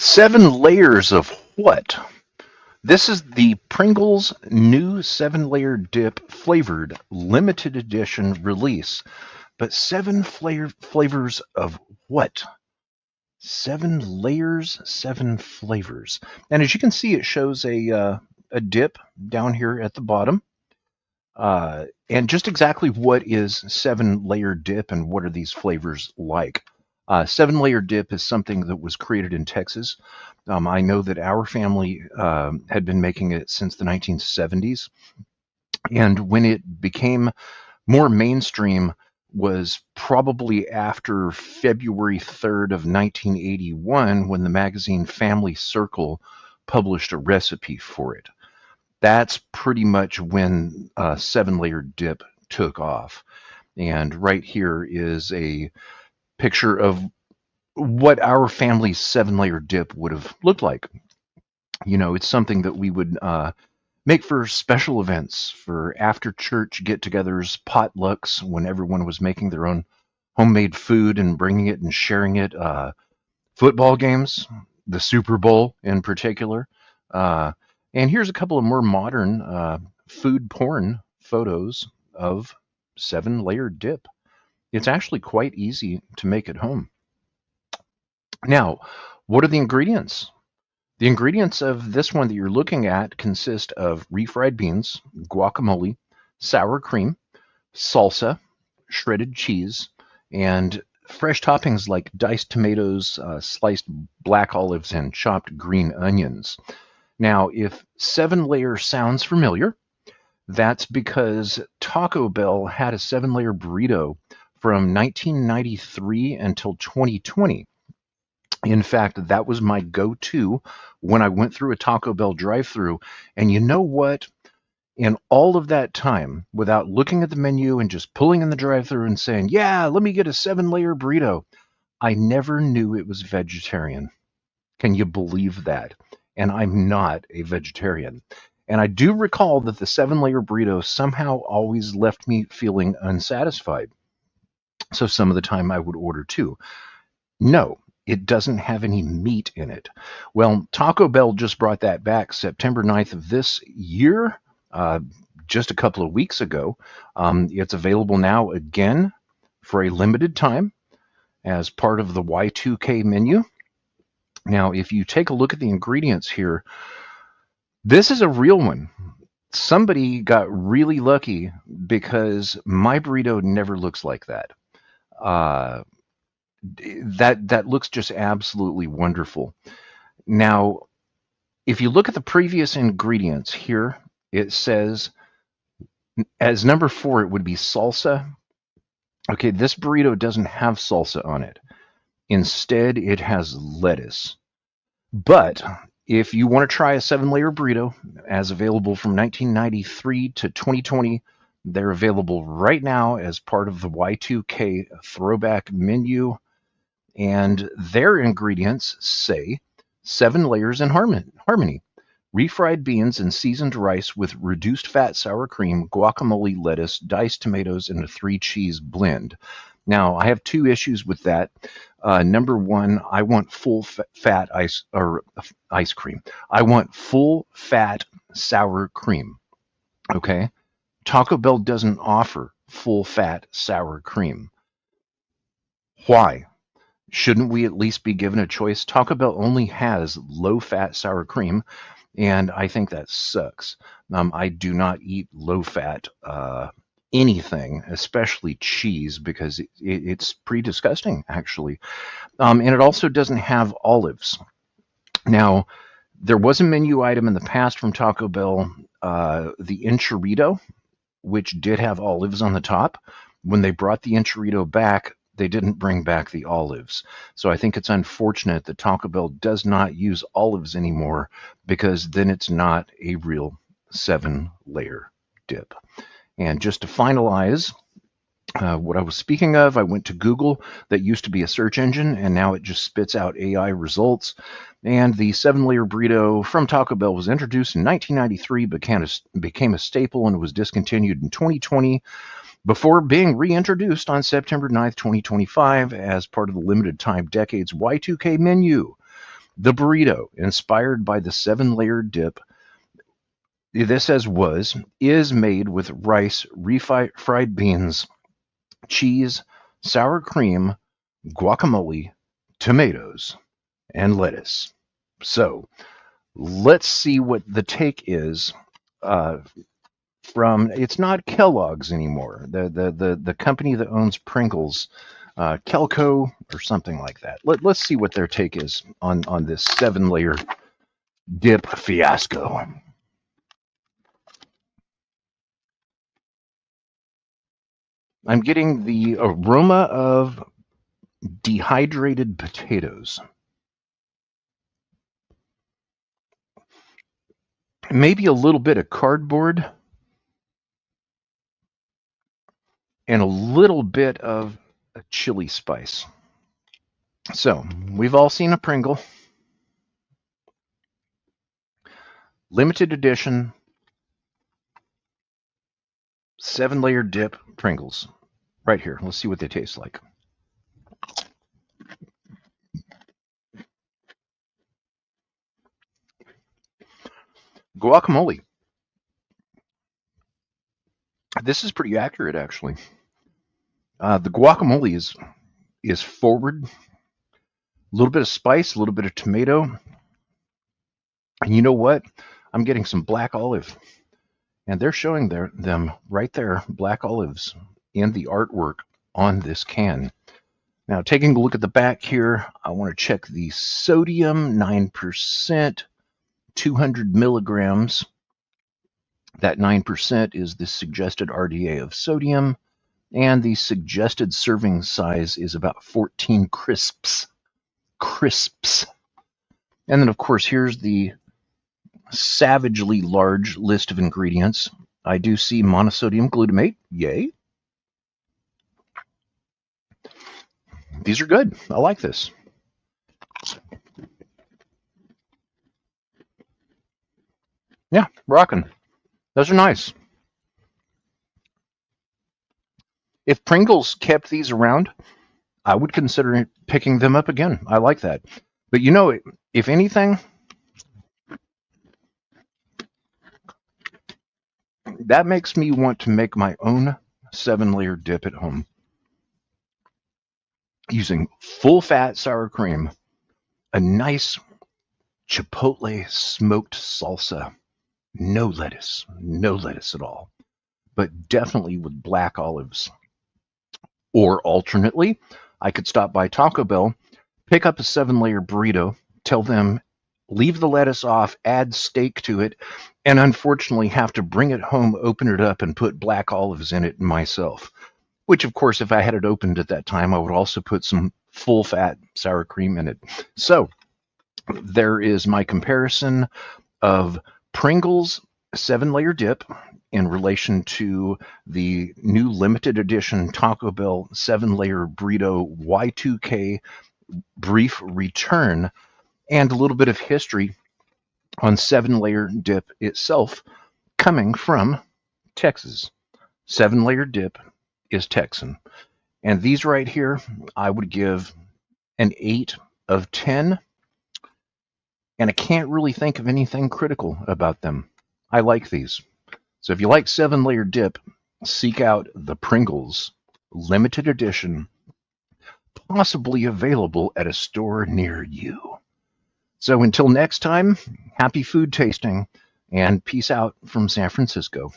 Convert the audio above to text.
Seven layers of what? This is the Pringles new seven-layer dip flavored limited edition release. But seven flavors of what? Seven layers, seven flavors. And as you can see, it shows a dip down here at the bottom. And just exactly what is seven-layer dip and what are these flavors like? Seven-layer dip is something that was created in Texas. I know that our family had been making it since the 1970s. And when it became more mainstream was probably after February 3rd of 1981 when the magazine Family Circle published a recipe for it. That's pretty much when seven-layer dip took off. And right here is a picture of what our family's seven-layer dip would have looked like. You know, it's something that we would make for special events, for after church get togethers, potlucks, when everyone was making their own homemade food and bringing it and sharing it, football games, the Super Bowl in particular. Uh, and here's a couple of more modern food porn photos of seven-layer dip. It's actually quite easy to make at home. Now, what are the ingredients? The ingredients of this one that you're looking at consist of refried beans, guacamole, sour cream, salsa, shredded cheese, and fresh toppings like diced tomatoes, sliced black olives, and chopped green onions. Now, if seven-layer sounds familiar, that's because Taco Bell had a seven-layer burrito from 1993 until 2020. In fact, that was my go-to when I went through a Taco Bell drive-through. And you know what? In all of that time, without looking at the menu and just pulling in the drive-through and saying, "Yeah, let me get a seven-layer burrito," I never knew it was vegetarian. Can you believe that? And I'm not a vegetarian. And I do recall that the seven-layer burrito somehow always left me feeling unsatisfied. So some of the time I would order two. No, it doesn't have any meat in it. Well, Taco Bell just brought that back September 9th of this year, uh, just a couple of weeks ago. It's available now again for a limited time as part of the Y2K menu. Now, if you take a look at the ingredients here, this is a real one. Somebody got really lucky because my burrito never looks like that. Uh, that looks just absolutely wonderful. Now, if you look at the previous ingredients here, it says as number 4, it would be salsa. Okay, this burrito doesn't have salsa on it. Instead, it has lettuce. But if you want to try a seven-layer burrito, as available from 1993 to 2020, they're available right now as part of the Y2K throwback menu. And their ingredients say 7 layers in harmony. Refried beans and seasoned rice with reduced fat sour cream, guacamole, lettuce, diced tomatoes, and a 3-cheese blend. Now, I have 2 issues with that. Number 1, I want full fat ice cream. I want full fat sour cream. Okay? Taco Bell doesn't offer full fat sour cream. Why? Shouldn't we at least be given a choice? Taco Bell only has low-fat sour cream, and I think that sucks. I do not eat low-fat anything, especially cheese, because it's pretty disgusting, actually. And it also doesn't have olives. Now, there was a menu item in the past from Taco Bell, the enchilada, which did have olives on the top. When they brought the enchilada back, they didn't bring back the olives. So I think it's unfortunate that Taco Bell does not use olives anymore, because then it's not a real 7-layer dip. And just to finalize what I was speaking of, I went to Google. That used to be a search engine, and now it just spits out AI results. And the 7-layer burrito from Taco Bell was introduced in 1993, became a staple, and was discontinued in 2020 before being reintroduced on September 9th, 2025 as part of the limited time Decades Y2K menu. The burrito, inspired by the 7-layer dip, this is made with rice, refried beans, cheese, sour cream, guacamole, tomatoes, and lettuce. So let's see what the take is uh, from. It's not Kellogg's anymore. The company that owns Pringles, Kelco or something like that. Let's see what their take is on this 7-layer dip fiasco. I'm getting the aroma of dehydrated potatoes. Maybe a little bit of cardboard and a little bit of a chili spice. So we've all seen a Pringle. Limited edition 7-layer dip Pringles. Right here. Let's see what they taste like. Guacamole. This is pretty accurate, actually. The guacamole is forward. A little bit of spice, a little bit of tomato. And you know what? I'm getting some black olive. And they're showing them right there, black olives, in the artwork on this can. Now, taking a look at the back here, I want to check the sodium, 9%, 200 milligrams. That 9% is the suggested RDA of sodium, and the suggested serving size is about 14 crisps. And then, of course, here's the savagely large list of ingredients. I do see monosodium glutamate. Yay. These are good. I like this. Yeah, rocking. Those are nice. If Pringles kept these around, I would consider picking them up again. I like that. But you know, if anything, that makes me want to make my own 7-layer dip at home using full fat sour cream, a nice chipotle smoked salsa, no lettuce at all, but definitely with black olives. Or alternately, I could stop by Taco Bell, pick up a 7-layer burrito, tell them leave the lettuce off, add steak to it, and unfortunately have to bring it home, open it up, and put black olives in it myself. Which, of course, if I had it opened at that time, I would also put some full-fat sour cream in it. So there is my comparison of Pringles 7-layer dip in relation to the new limited edition Taco Bell 7-layer burrito Y2K brief return, and a little bit of history on 7-layer dip itself coming from Texas. 7-layer dip is Texan. And these right here, I would give an 8 of 10. And I can't really think of anything critical about them. I like these. So if you like 7-layer dip, seek out the Pringles limited edition, possibly available at a store near you. So until next time, happy food tasting, and peace out from San Francisco.